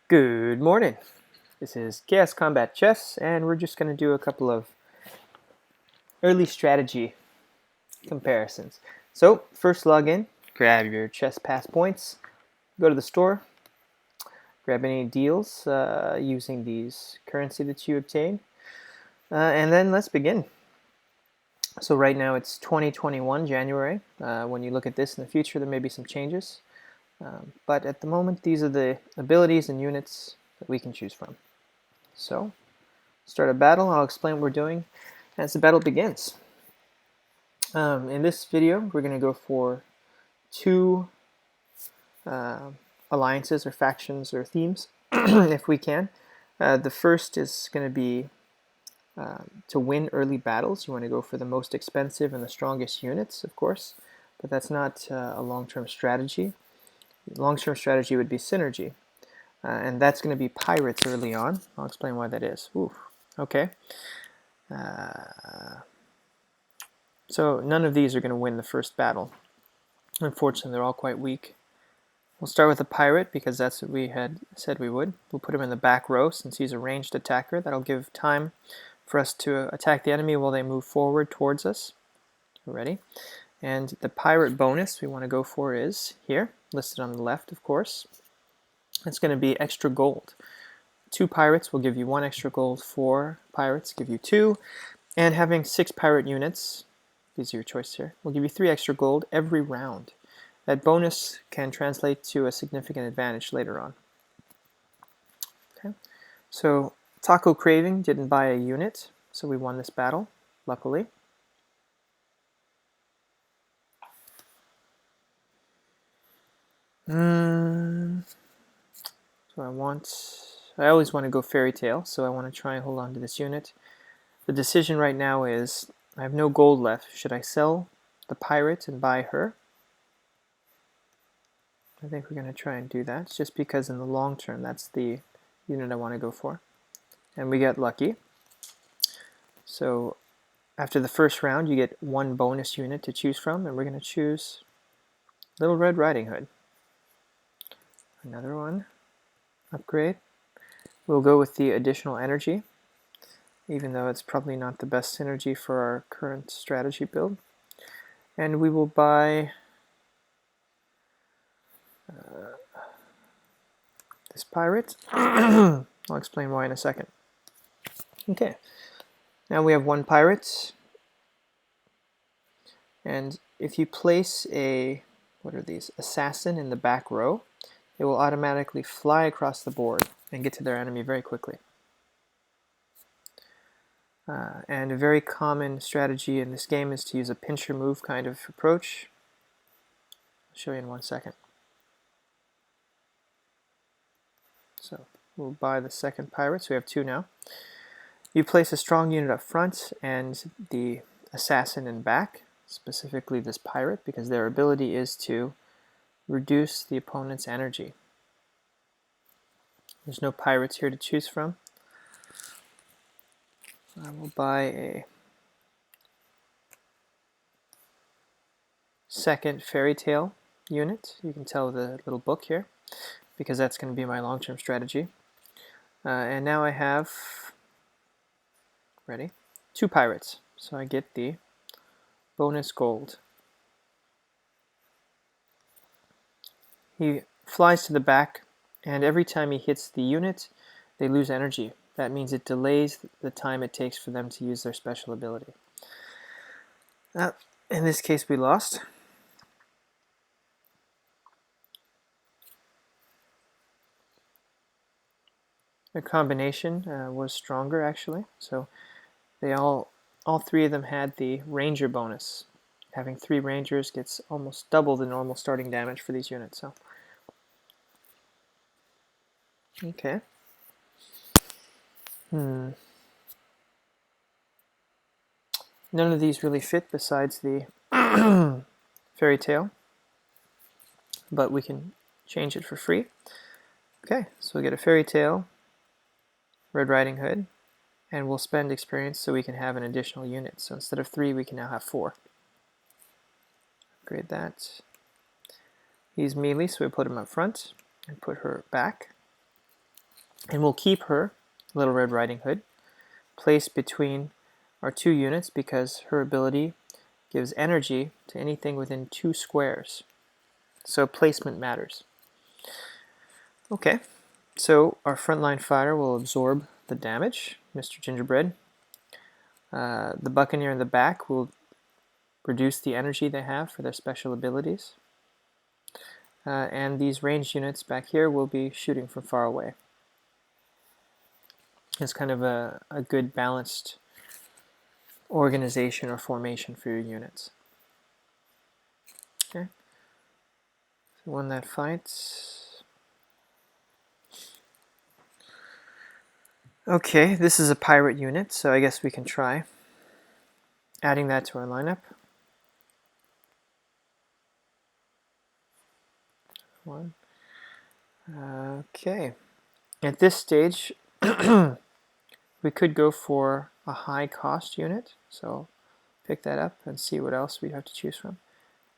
Good morning. This is Chaos Combat Chess, and we're just going to do a couple of early strategy comparisons. So, first log in, grab your chess pass points, go to the store, grab any deals using these currency that you obtain, and then let's begin. So right now it's 2021 January. When you look at this in the future, there may be some changes. But at the moment, these are the abilities and units that we can choose from. So, start a battle. I'll explain what we're doing as the battle begins. In this video, we're going to go for two alliances or factions or themes, if we can. The first is going to be to win early battles. You want to go for the most expensive and the strongest units, of course, but that's not a long-term strategy. Long-term strategy would be synergy, and that's going to be pirates early on. I'll explain why that is. Ooh, okay. So none of these are going to win the first battle. Unfortunately, they're all quite weak. We'll start with a pirate because that's what we had said we would. We'll put him in the back row since he's a ranged attacker. That'll give time for us to attack the enemy while they move forward towards us. Ready? And the pirate bonus we want to go for is here, listed on the left, of course. It's going to be extra gold. 2 pirates will give you 1 extra gold. 4 pirates give you 2. And having 6 pirate units, these are your choice here, will give you 3 extra gold every round. That bonus can translate to a significant advantage later on. Okay, so Taco Craving didn't buy a unit, so we won this battle, luckily. So I always want to go Fairy Tale, so I want to try and hold on to this unit. The decision right now is, I have no gold left. Should I sell the pirate and buy her? I think we're going to try and do that, just because in the long term, that's the unit I want to go for. And we get lucky. So after the first round, you get 1 bonus unit to choose from, and we're going to choose Little Red Riding Hood. Another one. Upgrade. We'll go with the additional energy, even though it's probably not the best synergy for our current strategy build. And we will buy this pirate. I'll explain why in a second. Okay, now we have 1 pirate. And if you place a, what are these, assassin in the back row, it will automatically fly across the board and get to their enemy very quickly. And a very common strategy in this game is to use a pincher move kind of approach. I'll show you in 1 second. So we'll buy the second pirate, so we have 2 now. You place a strong unit up front and the assassin in back, specifically this pirate, because their ability is to reduce the opponent's energy. There's no pirates here to choose from. I will buy a second Fairy Tale unit. You can tell the little book here, because that's going to be my long-term strategy. And now I have, ready, 2 pirates. So I get the bonus gold. He flies to the back, and every time he hits the unit, they lose energy. That means it delays the time it takes for them to use their special ability. In this case, we lost. Their combination was stronger, actually. So they all 3 of them had the ranger bonus. Having 3 rangers gets almost double the normal starting damage for these units. So, okay. None of these really fit besides the Fairy Tale, but we can change it for free. Okay, so we'll get a Fairy Tale, Red Riding Hood, and we'll spend experience so we can have an additional unit. So instead of 3, we can now have 4. Upgrade that. He's melee, so we put him up front and put her back. And we'll keep her, Little Red Riding Hood, placed between our 2 units because her ability gives energy to anything within 2 squares. So placement matters. Okay, so our frontline fighter will absorb the damage, Mr. Gingerbread. The Buccaneer in the back will reduce the energy they have for their special abilities. And these ranged units back here will be shooting from far away. It's kind of a good balanced organization or formation for your units. Okay, so one that fights. Okay, this is a pirate unit, so I guess we can try adding that to our lineup. One. Okay, at this stage, we could go for a high cost unit, so pick that up and see what else we have to choose from.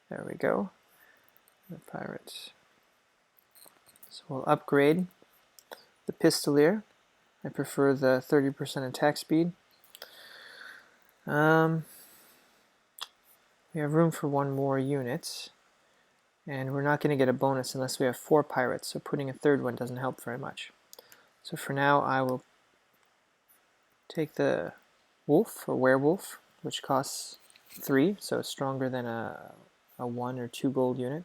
There we go, the pirates. So we'll upgrade the Pistolier. I prefer the 30% attack speed. We have room for one more unit, and we're not going to get a bonus unless we have 4 pirates, so putting a third one doesn't help very much. So for now I will take the wolf or werewolf, which costs 3, so it's stronger than a 1 or 2 gold unit,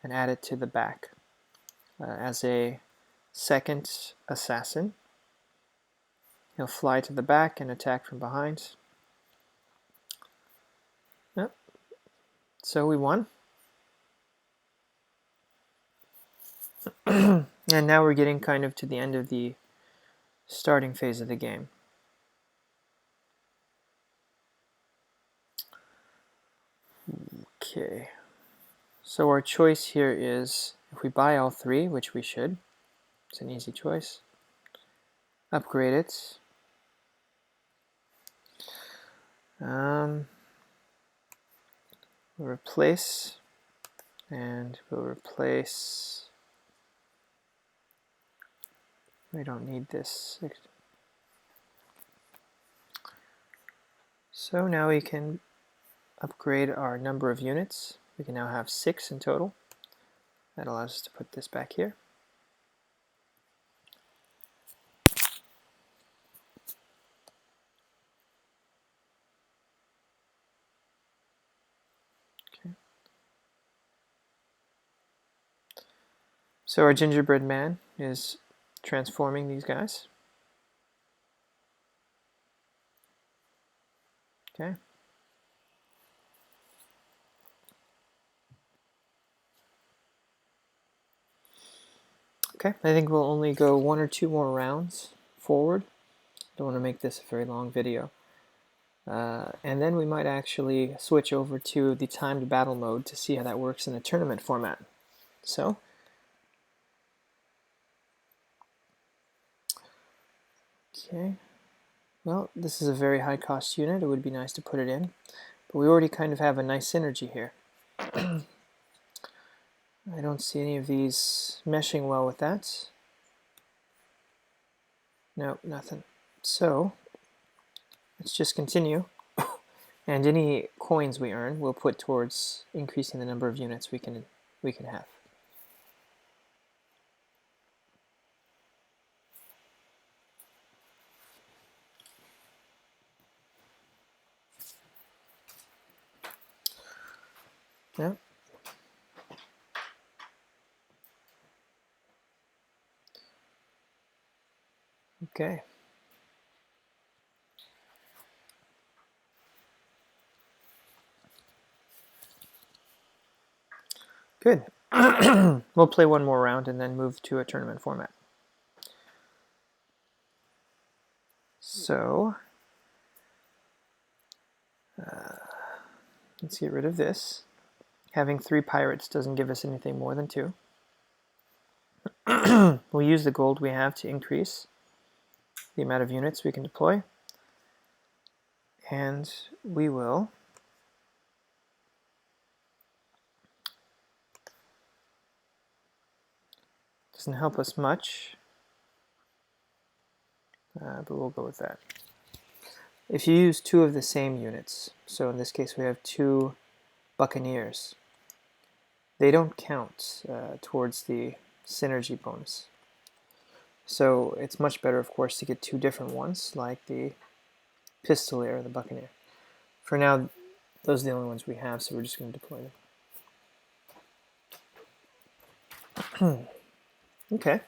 and add it to the back as a second assassin. He'll fly to the back and attack from behind. Yep. So we won. And now we're getting kind of to the end of the starting phase of the game. Okay, so our choice here is if we buy all 3, which we should, it's an easy choice, upgrade it. We'll replace, and we'll replace, we don't need this. So now we can upgrade our number of units. We can now have 6 in total. That allows us to put this back here. Okay. So our gingerbread man is transforming these guys. Okay. Okay, I think we'll only go 1 or 2 more rounds forward. Don't want to make this a very long video. And then we might actually switch over to the timed battle mode to see how that works in a tournament format. So, okay, well, this is a very high cost unit. It would be nice to put it in, but we already kind of have a nice synergy here. I don't see any of these meshing well with that. No, nothing. So, let's just continue. And any coins we earn we'll put towards increasing the number of units we can have. Yeah. Okay. Good. We'll play one more round and then move to a tournament format. So, let's get rid of this. Having 3 pirates doesn't give us anything more than 2. We'll use the gold we have to increase the amount of units we can deploy. And we will doesn't help us much. but we'll go with that. If you use two of the same units, so in this case we have two Buccaneers, they don't count towards the synergy bonus. So it's much better, of course, to get two different ones, like the Pistolier or the Buccaneer. For now, those are the only ones we have, so we're just going to deploy them. Okay.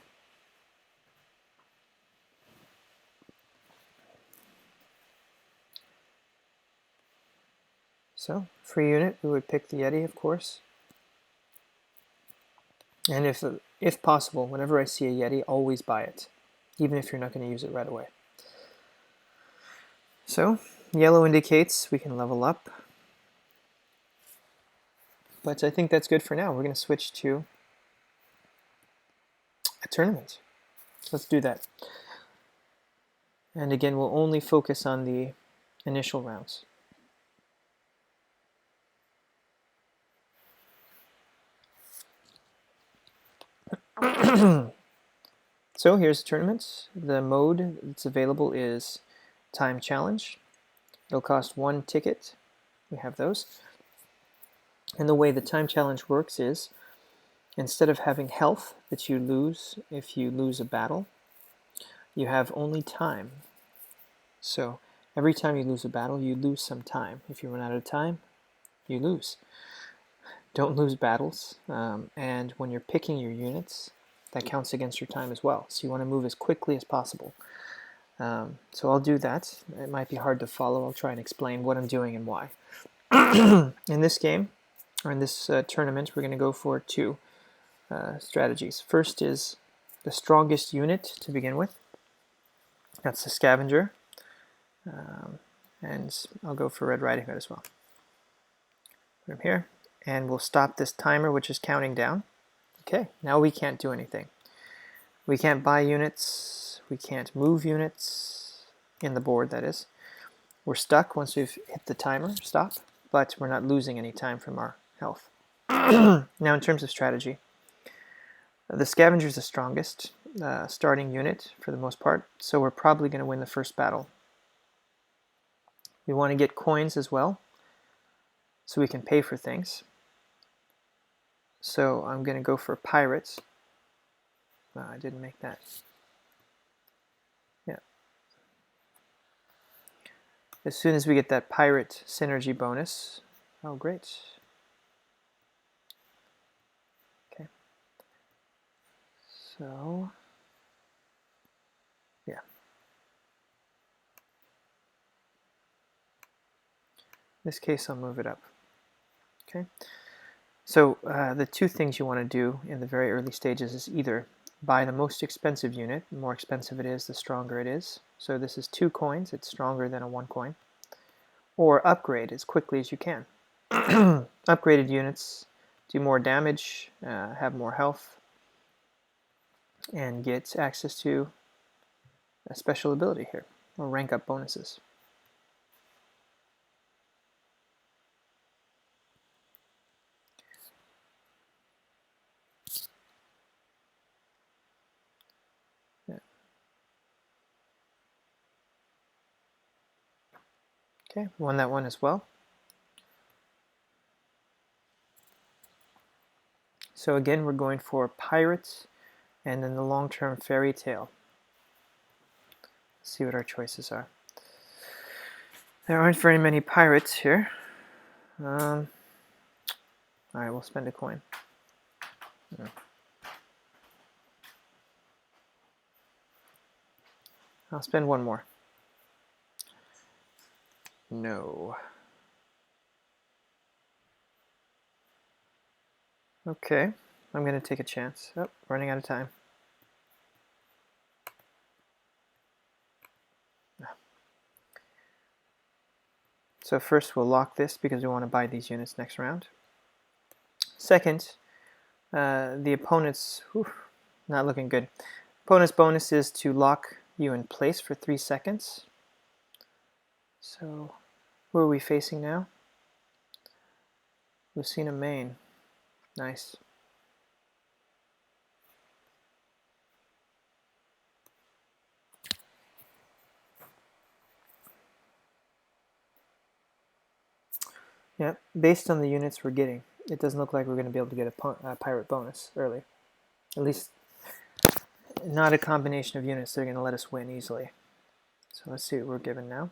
So, free unit, we would pick the Yeti, of course. And if possible, whenever I see a Yeti, always buy it, even if you're not going to use it right away. So, yellow indicates we can level up. But I think that's good for now. We're going to switch to a tournament. Let's do that. And again, we'll only focus on the initial rounds. So here's the tournament. The mode that's available is time challenge. It'll cost 1 ticket. We have those. And the way the time challenge works is, instead of having health that you lose if you lose a battle, you have only time. So every time you lose a battle, you lose some time. If you run out of time, you lose. Don't lose battles. And when you're picking your units, that counts against your time as well. So you want to move as quickly as possible. So I'll do that. It might be hard to follow. I'll try and explain what I'm doing and why. In this game, or in this tournament, we're going to go for two strategies. First is the strongest unit to begin with. That's the Scavenger. And I'll go for Red Riding Hood as well. Put him here. And we'll stop this timer, which is counting down. Okay, now we can't do anything. We can't buy units. We can't move units in the board, that is. We're stuck once we've hit the timer, stop, but we're not losing any time from our health. Now, in terms of strategy, the Scavenger is the strongest starting unit for the most part, so we're probably going to win the first battle. We want to get coins as well, so we can pay for things. So I'm going to go for Pirates. I didn't make that. Yeah. As soon as we get that Pirate synergy bonus, oh great. Okay. So, yeah. In this case, I'll move it up. Okay. So the two things you want to do in the very early stages is either buy the most expensive unit. The more expensive it is, the stronger it is. So this is 2 coins. It's stronger than a 1 coin. Or upgrade as quickly as you can. Upgraded units do more damage, have more health, and get access to a special ability here, or rank up bonuses. Okay, won that one as well. So again, we're going for Pirates and then the long-term Fairy Tale. Let's see what our choices are. There aren't very many pirates here. Alright, we'll spend a coin. I'll spend one more. No. Okay, I'm going to take a chance. Oh, running out of time. So first we'll lock this because we want to buy these units next round. Second, the opponent's, not looking good. Opponent's bonus is to lock you in place for 3 seconds. So, who are we facing now? Lucina Main. Nice. Yeah, based on the units we're getting, it doesn't look like we're going to be able to get a pirate bonus early. At least not a combination of units that are going to let us win easily. So let's see what we're given now.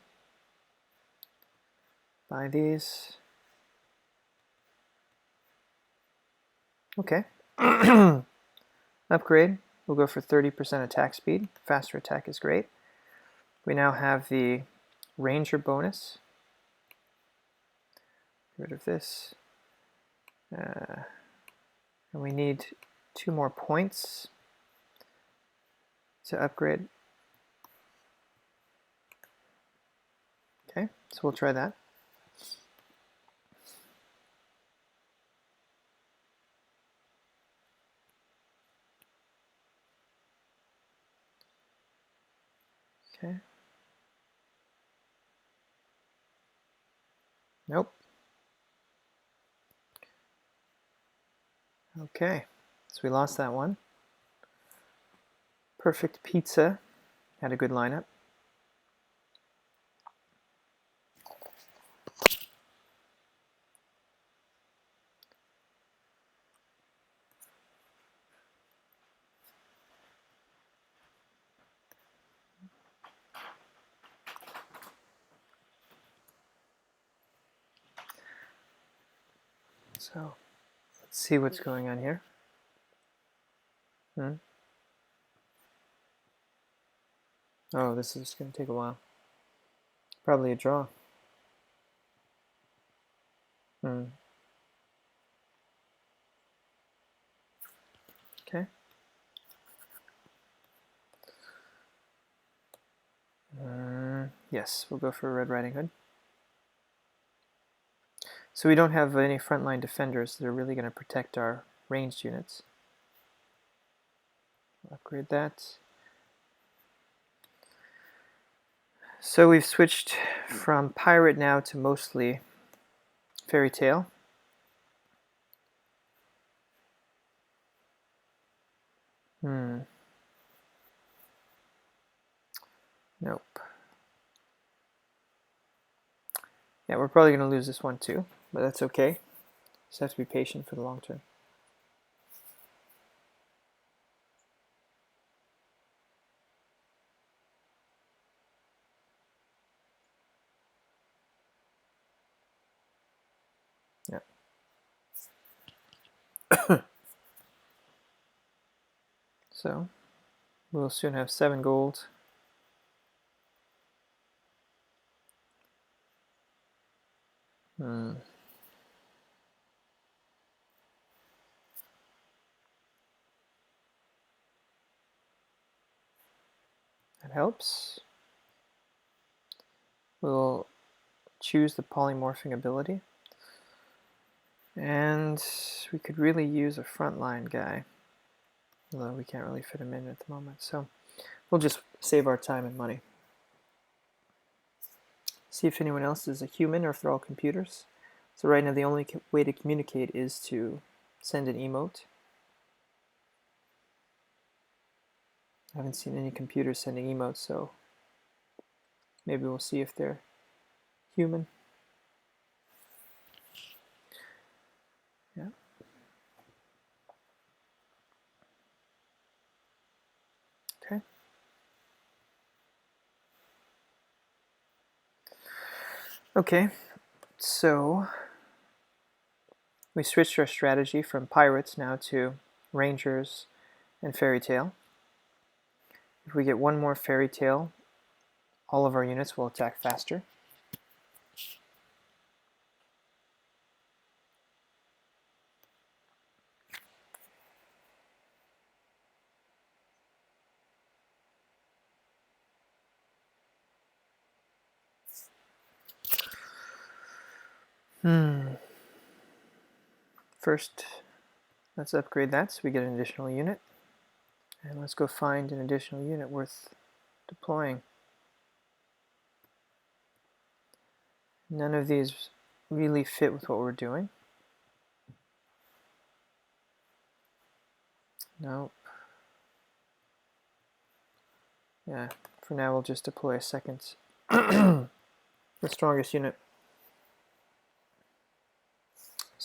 Buy these. Okay. Upgrade. We'll go for 30% attack speed. Faster attack is great. We now have the Ranger bonus. Get rid of this. And we need 2 more points to upgrade. Okay, so we'll try that. Okay. Nope. Okay, so we lost that one. Perfect Pizza had a good lineup. So let's see what's going on here. Oh, this is going to take a while. Probably a draw. Okay. Yes, we'll go for Red Riding Hood. So we don't have any frontline defenders that are really going to protect our ranged units. Upgrade that. So we've switched from Pirate now to mostly Fairy Tale. Nope. Yeah, we're probably going to lose this one too, but that's okay. Just have to be patient for the long term. Yeah. So we'll soon have 7 gold. That helps. We'll choose the polymorphing ability. And we could really use a frontline guy, although we can't really fit him in at the moment. So we'll just save our time and money. See if anyone else is a human or if they're all computers. So right now the only way to communicate is to send an emote. I haven't seen any computers sending emotes, so maybe we'll see if they're human. Yeah. Okay. Okay, so we switched our strategy from pirates now to rangers and fairy tale. If we get one more fairy tale, all of our units will attack faster. First, let's upgrade that so we get an additional unit. And let's go find an additional unit worth deploying. None of these really fit with what we're doing. Nope. Yeah, for now we'll just deploy a second, the strongest unit.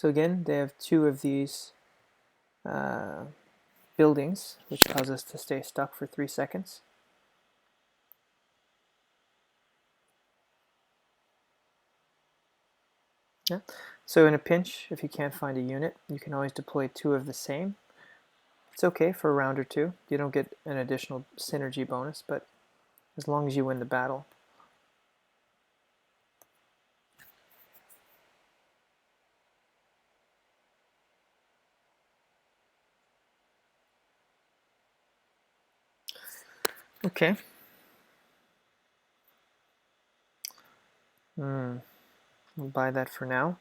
So again, they have 2 of these buildings, which allows us to stay stuck for 3 seconds. Yeah. So in a pinch, if you can't find a unit, you can always deploy 2 of the same. It's okay for a round or 2. You don't get an additional synergy bonus, but as long as you win the battle. Okay. We'll buy that for now.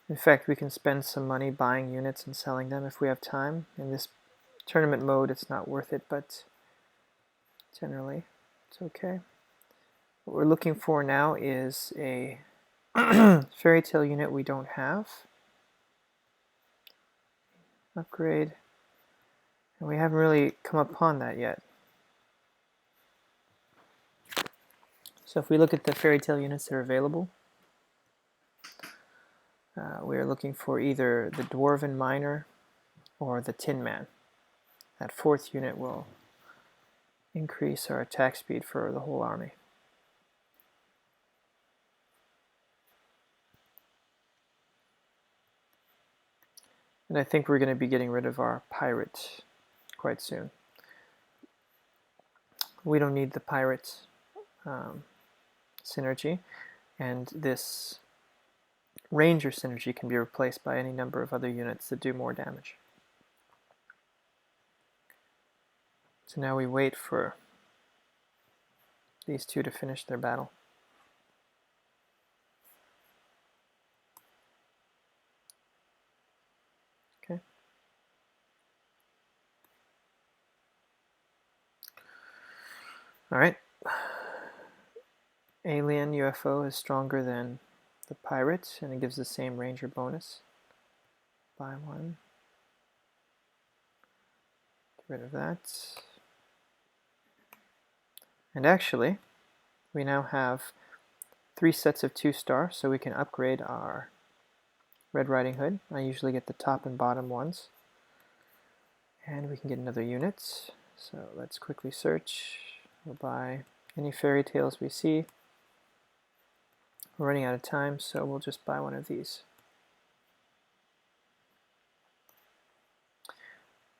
In fact, we can spend some money buying units and selling them if we have time. In this tournament mode, it's not worth it, but generally, it's okay. What we're looking for now is a fairy tale unit we don't have. Upgrade. And we haven't really come upon that yet. So if we look at the fairy tale units that are available, we are looking for either the Dwarven Miner or the Tin Man. That 4th unit will increase our attack speed for the whole army. And I think we're going to be getting rid of our pirate quite soon. We don't need the pirate synergy, and this ranger synergy can be replaced by any number of other units that do more damage. So now we wait for these 2 to finish their battle. Okay. All right. Alien UFO is stronger than the pirate, and it gives the same ranger bonus. Buy 1. Get rid of that. And actually, we now have 3 sets of 2-star, so we can upgrade our Red Riding Hood. I usually get the top and bottom ones. And we can get another unit. So let's quickly search. We'll buy any fairy tales we see. We're running out of time, so we'll just buy one of these.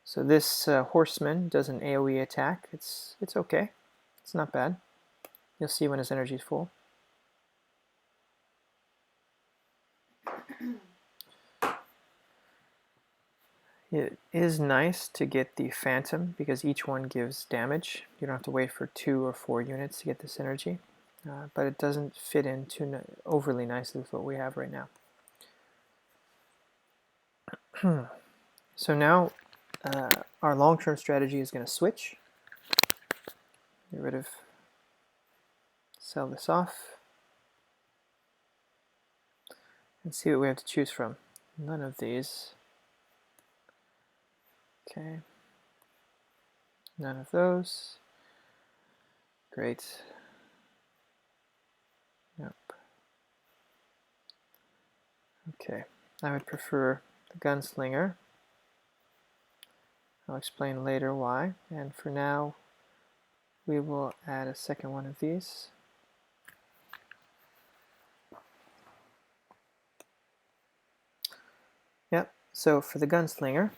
So this horseman does an AoE attack. It's okay. It's not bad. You'll see when his energy is full. It is nice to get the Phantom because each one gives damage. You don't have to wait for 2 or 4 units to get this energy, but it doesn't fit in too overly nicely with what we have right now. So now our long-term strategy is going to switch. Get rid of, sell this off, and see what we have to choose from. None of these. Okay. None of those. Great. Nope. Okay. I would prefer the gunslinger. I'll explain later why. And for now, we will add a second one of these. Yep. So for the gunslinger,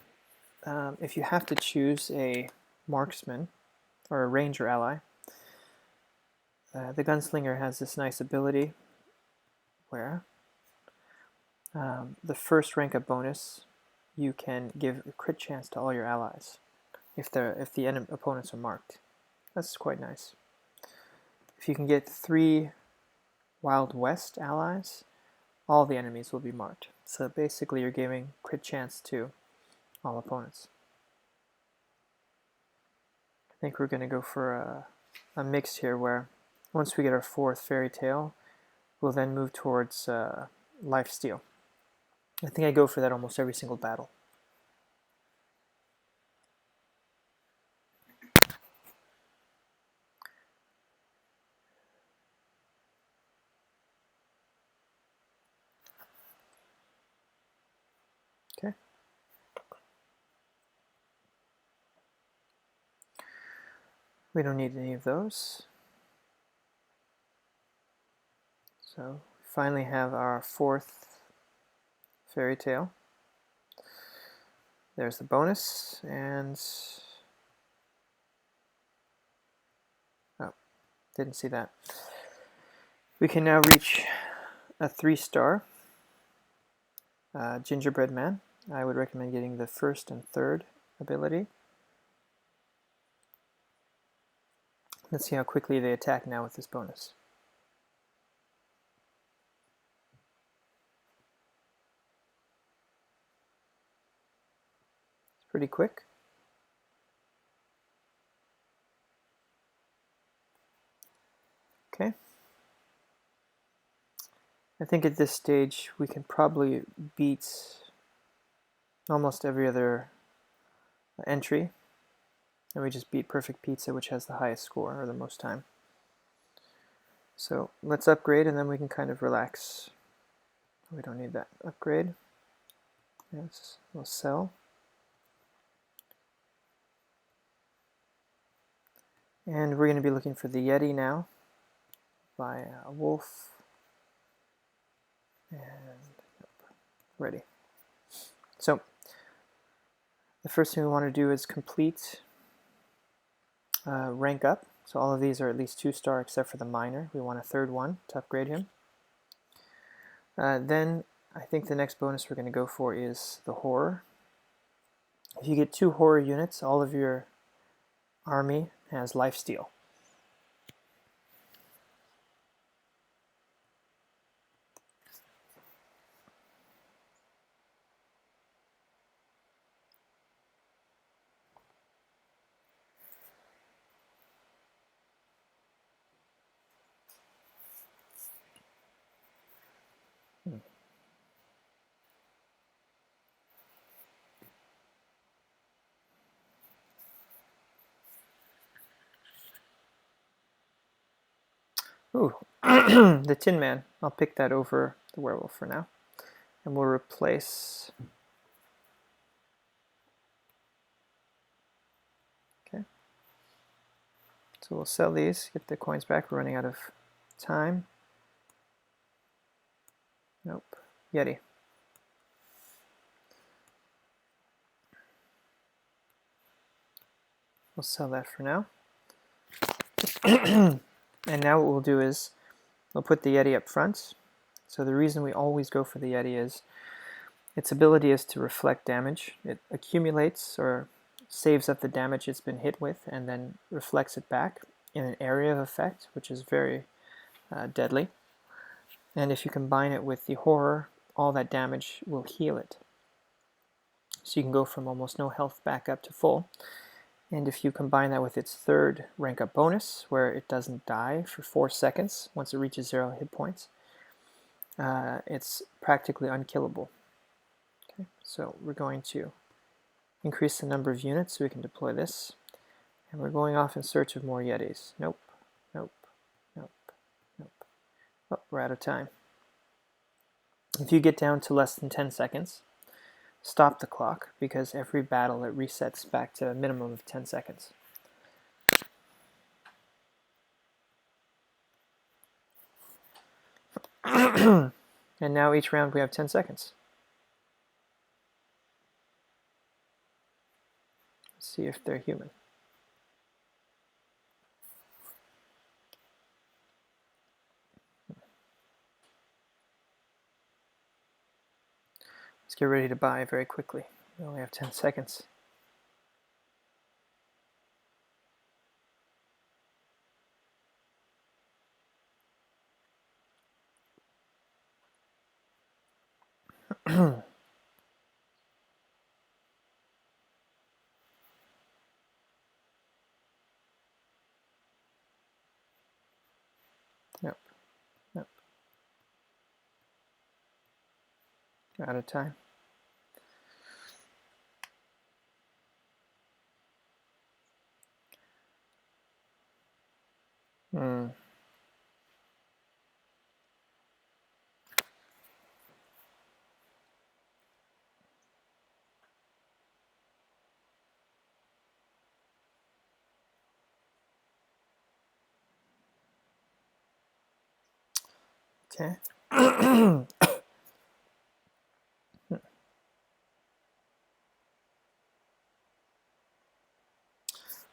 if you have to choose a marksman or a ranger ally, the gunslinger has this nice ability where the first rank up bonus you can give a crit chance to all your allies if the opponents are marked. That's quite nice. If you can get 3 Wild West allies, all the enemies will be marked. So basically you're giving crit chance to all opponents. I think we're going to go for a mix here where once we get our 4th fairy tale, we'll then move towards lifesteal. I think I go for that almost every single battle. We don't need any of those. So we finally have our 4th fairy tale. There's the bonus, and oh, didn't see that. We can now reach a 3-star gingerbread man. I would recommend getting the 1st and 3rd ability. Let's see how quickly they attack now with this bonus. It's pretty quick. Okay. I think at this stage we can probably beat almost every other entry, and we just beat Perfect Pizza, which has the highest score or the most time. So let's upgrade, and then we can kind of relax. We don't need that upgrade. Yes, we'll sell. And we're going to be looking for the Yeti now. Buy a wolf. And ready. So the first thing we want to do is complete rank up. So all of these are at least 2-star except for the miner. We want a 3rd one to upgrade him. Then I think the next bonus we're going to go for is the horror. If you get 2 horror units, all of your army has lifesteal. Ooh, the Tin Man. I'll pick that over the werewolf for now. And we'll replace... Okay. So we'll sell these, get the coins back. We're running out of time. Nope. Yeti. We'll sell that for now. And now what we'll do is we'll put the Yeti up front. So the reason we always go for the Yeti is its ability is to reflect damage. It accumulates or saves up the damage it's been hit with and then reflects it back in an area of effect, which is very deadly. And if you combine it with the horror, all that damage will heal it. So you can go from almost no health back up to full. And if you combine that with its 3rd rank up bonus, where it doesn't die for 4 seconds once it reaches 0 hit points, it's practically unkillable. Okay, so we're going to increase the number of units so we can deploy this. And we're going off in search of more Yetis. Nope, nope, nope, nope. Oh, we're out of time. If you get down to less than 10 seconds, stop the clock, because every battle it resets back to a minimum of 10 seconds. And now each round we have 10 seconds. Let's see if they're human. Let's get ready to buy very quickly. We only have 10 seconds. Nope. Nope. We're out of time. Okay.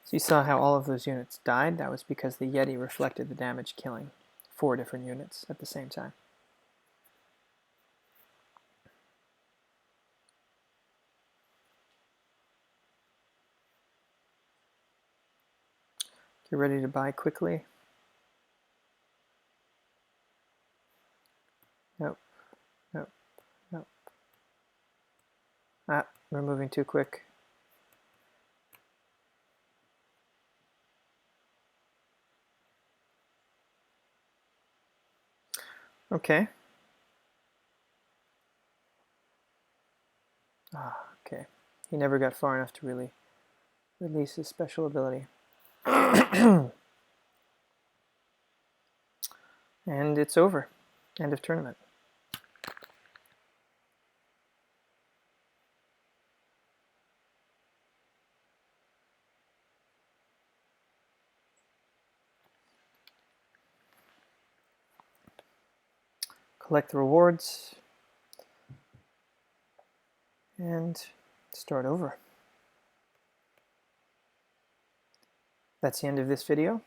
So you saw how all of those units died? That was because the Yeti reflected the damage, killing 4 different units at the same time. Get ready to buy quickly. Nope, nope, nope. Ah, we're moving too quick. Okay. Ah, okay. He never got far enough to really release his special ability. And it's over. End of tournament. Collect the rewards. And start over. That's the end of this video.